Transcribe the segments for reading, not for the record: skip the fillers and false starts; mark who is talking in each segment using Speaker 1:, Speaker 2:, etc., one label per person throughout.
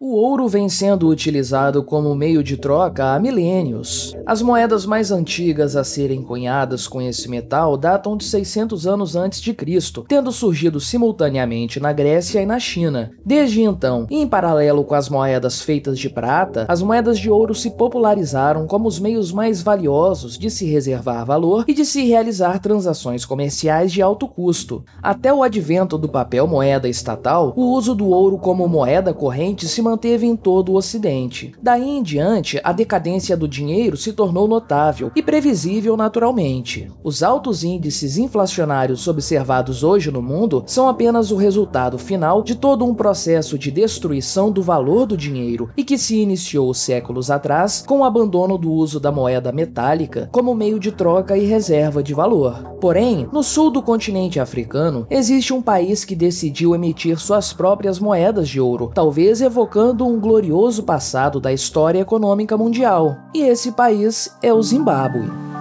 Speaker 1: O ouro vem sendo utilizado como meio de troca há milênios. As moedas mais antigas a serem cunhadas com esse metal datam de 600 anos antes de Cristo, tendo surgido simultaneamente na Grécia e na China. Desde então, e em paralelo com as moedas feitas de prata, as moedas de ouro se popularizaram como os meios mais valiosos de se reservar valor e de se realizar transações comerciais de alto custo. Até o advento do papel moeda estatal, o uso do ouro como moeda corrente se manteve em todo o Ocidente. Daí em diante, a decadência do dinheiro se tornou notável e previsível naturalmente. Os altos índices inflacionários observados hoje no mundo são apenas o resultado final de todo um processo de destruição do valor do dinheiro e que se iniciou séculos atrás com o abandono do uso da moeda metálica como meio de troca e reserva de valor. Porém, no sul do continente africano, existe um país que decidiu emitir suas próprias moedas de ouro, talvez evocando um glorioso passado da história econômica mundial. E esse país é o Zimbábue.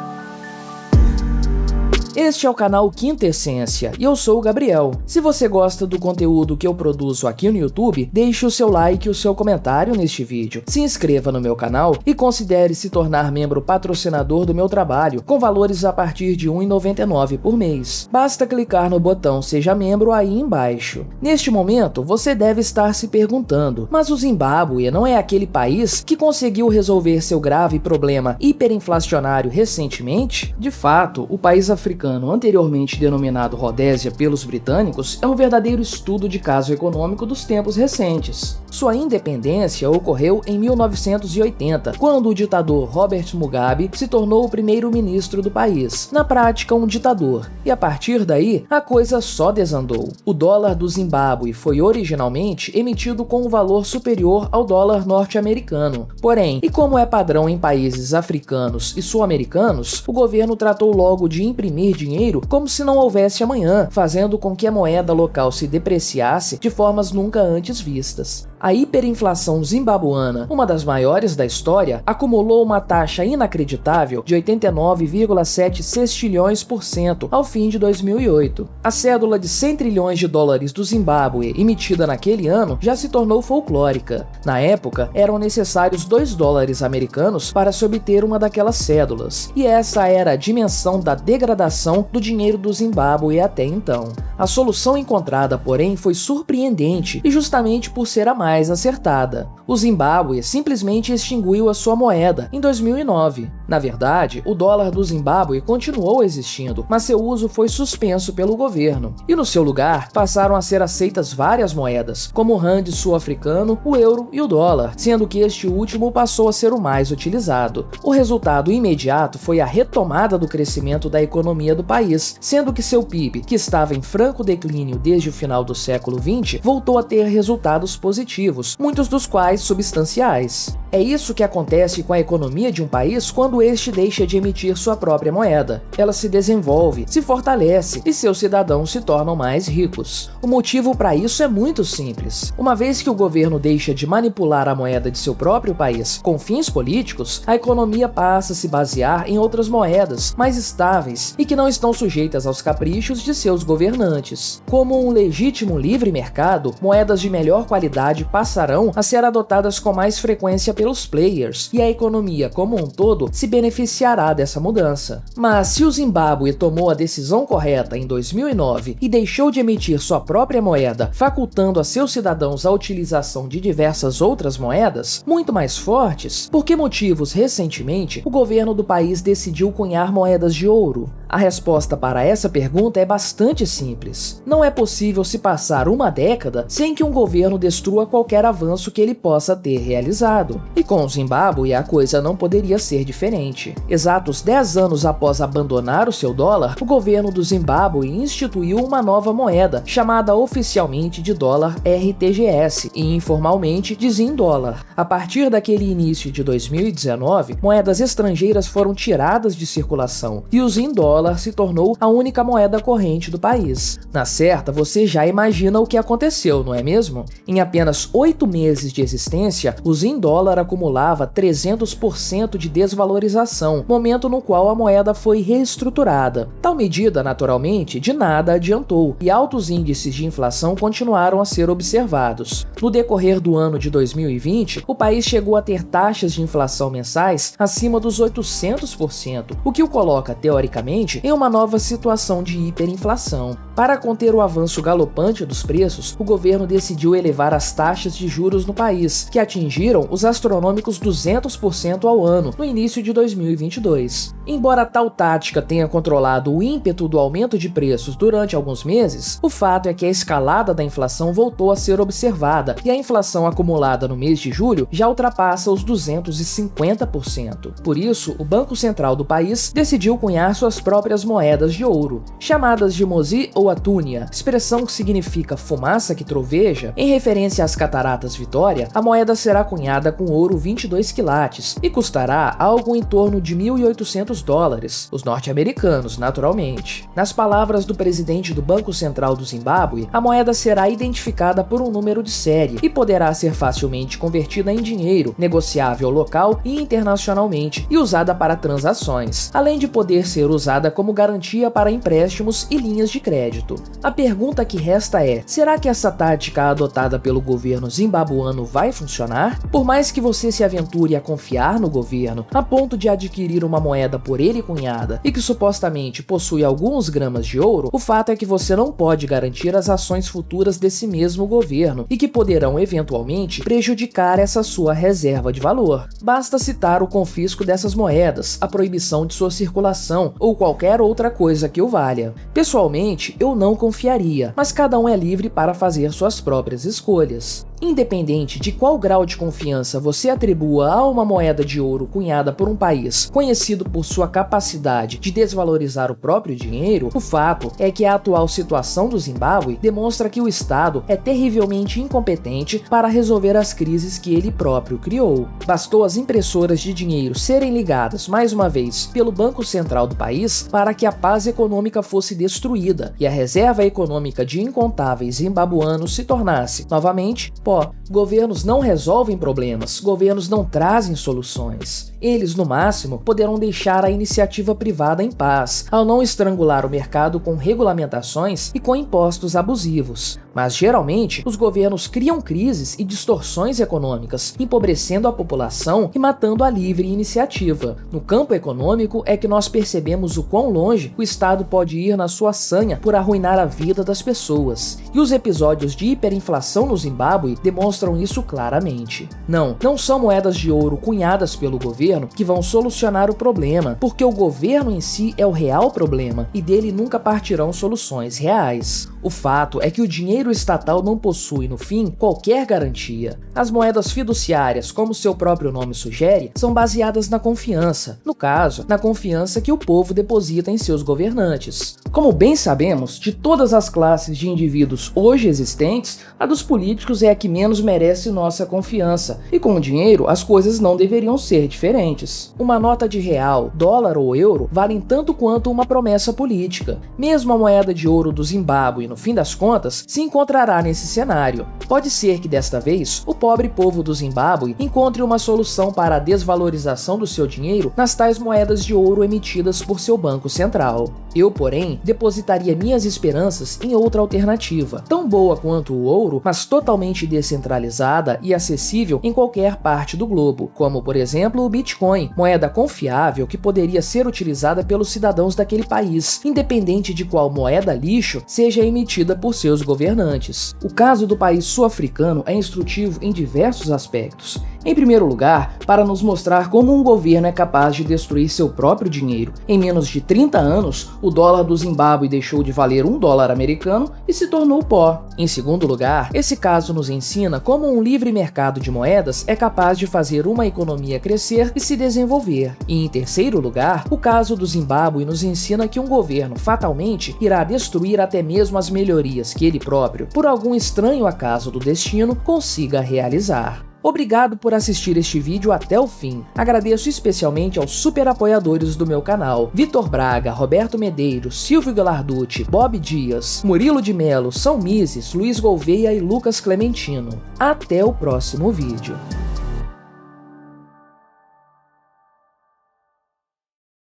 Speaker 1: Este é o canal Quinta Essência e eu sou o Gabriel. Se você gosta do conteúdo que eu produzo aqui no YouTube, deixe o seu like e o seu comentário neste vídeo. Se inscreva no meu canal e considere se tornar membro patrocinador do meu trabalho, com valores a partir de R$ 1,99 por mês. Basta clicar no botão Seja Membro aí embaixo. Neste momento, você deve estar se perguntando, mas o Zimbábue não é aquele país que conseguiu resolver seu grave problema hiperinflacionário recentemente? De fato, o país africano anteriormente denominado Rodésia pelos britânicos, é um verdadeiro estudo de caso econômico dos tempos recentes. Sua independência ocorreu em 1980, quando o ditador Robert Mugabe se tornou o primeiro-ministro do país, na prática um ditador, e a partir daí a coisa só desandou. O dólar do Zimbábue foi originalmente emitido com um valor superior ao dólar norte-americano. Porém, e como é padrão em países africanos e sul-americanos, o governo tratou logo de imprimir dinheiro como se não houvesse amanhã, fazendo com que a moeda local se depreciasse de formas nunca antes vistas. A hiperinflação zimbabuana, uma das maiores da história, acumulou uma taxa inacreditável de 89,7 sextilhões por cento ao fim de 2008. A cédula de 100 trilhões de dólares do Zimbábue, emitida naquele ano, já se tornou folclórica. Na época, eram necessários 2 dólares americanos para se obter uma daquelas cédulas, e essa era a dimensão da degradação do dinheiro do Zimbábue até então. A solução encontrada, porém, foi surpreendente, e justamente por ser a mais acertada. O Zimbábue simplesmente extinguiu a sua moeda em 2009. Na verdade, o dólar do Zimbábue continuou existindo, mas seu uso foi suspenso pelo governo. E no seu lugar, passaram a ser aceitas várias moedas, como o rand sul-africano, o euro e o dólar, sendo que este último passou a ser o mais utilizado. O resultado imediato foi a retomada do crescimento da economia do país, sendo que seu PIB, que estava em franco declínio desde o final do século XX, voltou a ter resultados positivos, muitos dos quais substanciais. É isso que acontece com a economia de um país quando este deixa de emitir sua própria moeda. Ela se desenvolve, se fortalece e seus cidadãos se tornam mais ricos. O motivo para isso é muito simples. Uma vez que o governo deixa de manipular a moeda de seu próprio país com fins políticos, a economia passa a se basear em outras moedas mais estáveis e que não estão sujeitas aos caprichos de seus governantes. Como um legítimo livre mercado, moedas de melhor qualidade passarão a ser adotadas com mais frequência pelos players, e a economia como um todo se beneficiará dessa mudança. Mas se o Zimbábue tomou a decisão correta em 2009 e deixou de emitir sua própria moeda, facultando a seus cidadãos a utilização de diversas outras moedas, muito mais fortes, por que motivos recentemente o governo do país decidiu cunhar moedas de ouro? A resposta para essa pergunta é bastante simples. Não é possível se passar uma década sem que um governo destrua qualquer avanço que ele possa ter realizado. E com o Zimbábue a coisa não poderia ser diferente. Exatos 10 anos após abandonar o seu dólar, o governo do Zimbábue instituiu uma nova moeda, chamada oficialmente de dólar RTGS e informalmente de Zim-dólar. A partir daquele início de 2019, moedas estrangeiras foram tiradas de circulação e o Zim-dólar se tornou a única moeda corrente do país. Na certa, você já imagina o que aconteceu, não é mesmo? Em apenas 8 meses de existência, o Zim-dólar acumulava 300% de desvalorização, momento no qual a moeda foi reestruturada. Tal medida, naturalmente, de nada adiantou, e altos índices de inflação continuaram a ser observados. No decorrer do ano de 2020, o país chegou a ter taxas de inflação mensais acima dos 800%, o que o coloca, teoricamente, em uma nova situação de hiperinflação. Para conter o avanço galopante dos preços, o governo decidiu elevar as taxas de juros no país, que atingiram os astronômicos 200% ao ano no início de 2022. Embora tal tática tenha controlado o ímpeto do aumento de preços durante alguns meses, o fato é que a escalada da inflação voltou a ser observada e a inflação acumulada no mês de julho já ultrapassa os 250%. Por isso, o Banco Central do país decidiu cunhar suas próprias moedas de ouro, chamadas de mozi ou atúnia, expressão que significa fumaça que troveja. Em referência às Cataratas Vitória, a moeda será cunhada com ouro 22 quilates e custará algo em torno de $1.800, os norte-americanos, naturalmente. Nas palavras do presidente do Banco Central do Zimbábue, a moeda será identificada por um número de série e poderá ser facilmente convertida em dinheiro, negociável local e internacionalmente e usada para transações, além de poder ser usada como garantia para empréstimos e linhas de crédito. A pergunta que resta é: será que essa tática adotada pelo governo zimbabuano vai funcionar? Por mais que você se aventure a confiar no governo a ponto de adquirir uma moeda por ele cunhada e que supostamente possui alguns gramas de ouro, o fato é que você não pode garantir as ações futuras desse mesmo governo e que poderão eventualmente prejudicar essa sua reserva de valor. Basta citar o confisco dessas moedas, a proibição de sua circulação ou qualquer outra coisa que o valha. Pessoalmente, eu não confiaria, mas cada um é livre para fazer suas próprias escolhas. Independente de qual grau de confiança você atribua a uma moeda de ouro cunhada por um país conhecido por sua capacidade de desvalorizar o próprio dinheiro, o fato é que a atual situação do Zimbábue demonstra que o Estado é terrivelmente incompetente para resolver as crises que ele próprio criou. Bastou as impressoras de dinheiro serem ligadas mais uma vez pelo Banco Central do país para que a paz econômica fosse destruída e a reserva econômica de incontáveis zimbabuanos se tornasse, novamente, pó. Governos não resolvem problemas, governos não trazem soluções. Eles, no máximo, poderão deixar a iniciativa privada em paz, ao não estrangular o mercado com regulamentações e com impostos abusivos. Mas, geralmente, os governos criam crises e distorções econômicas, empobrecendo a população e matando a livre iniciativa. No campo econômico é que nós percebemos o quão longe o Estado pode ir na sua sanha por arruinar a vida das pessoas. E os episódios de hiperinflação no Zimbábue demonstram isso claramente. Não são moedas de ouro cunhadas pelo governo que vão solucionar o problema, porque o governo em si é o real problema e dele nunca partirão soluções reais. O fato é que o dinheiro estatal não possui, no fim, qualquer garantia. As moedas fiduciárias, como seu próprio nome sugere, são baseadas na confiança. No caso, na confiança que o povo deposita em seus governantes. Como bem sabemos, de todas as classes de indivíduos hoje existentes, a dos políticos é a que menos merece nossa confiança, e com o dinheiro as coisas não deveriam ser diferentes. Uma nota de real, dólar ou euro valem tanto quanto uma promessa política. Mesmo a moeda de ouro do Zimbábue, no fim das contas, se encontrará nesse cenário. Pode ser que desta vez o pobre povo do Zimbábue encontre uma solução para a desvalorização do seu dinheiro nas tais moedas de ouro emitidas por seu banco central. Eu, porém, depositaria minhas esperanças em outra alternativa, tão boa quanto o ouro, mas totalmente descentralizada e acessível em qualquer parte do globo, como por exemplo o Bitcoin, moeda confiável que poderia ser utilizada pelos cidadãos daquele país, independente de qual moeda lixo seja emitida por seus governantes. O caso do país sul-africano é instrutivo em diversos aspectos. Em primeiro lugar, para nos mostrar como um governo é capaz de destruir seu próprio dinheiro. Em menos de 30 anos, o dólar do Zimbábue deixou de valer $1 americano e se tornou pó. Em segundo lugar, esse caso nos ensina como um livre mercado de moedas é capaz de fazer uma economia crescer e se desenvolver. E em terceiro lugar, o caso do Zimbábue nos ensina que um governo fatalmente irá destruir até mesmo as melhorias que ele próprio, por algum estranho acaso do destino, consiga realizar. Obrigado por assistir este vídeo até o fim. Agradeço especialmente aos super apoiadores do meu canal: Vitor Braga, Roberto Medeiros, Silvio Galarducci, Bob Dias, Murilo de Melo, São Mises, Luiz Gouveia e Lucas Clementino. Até o próximo vídeo.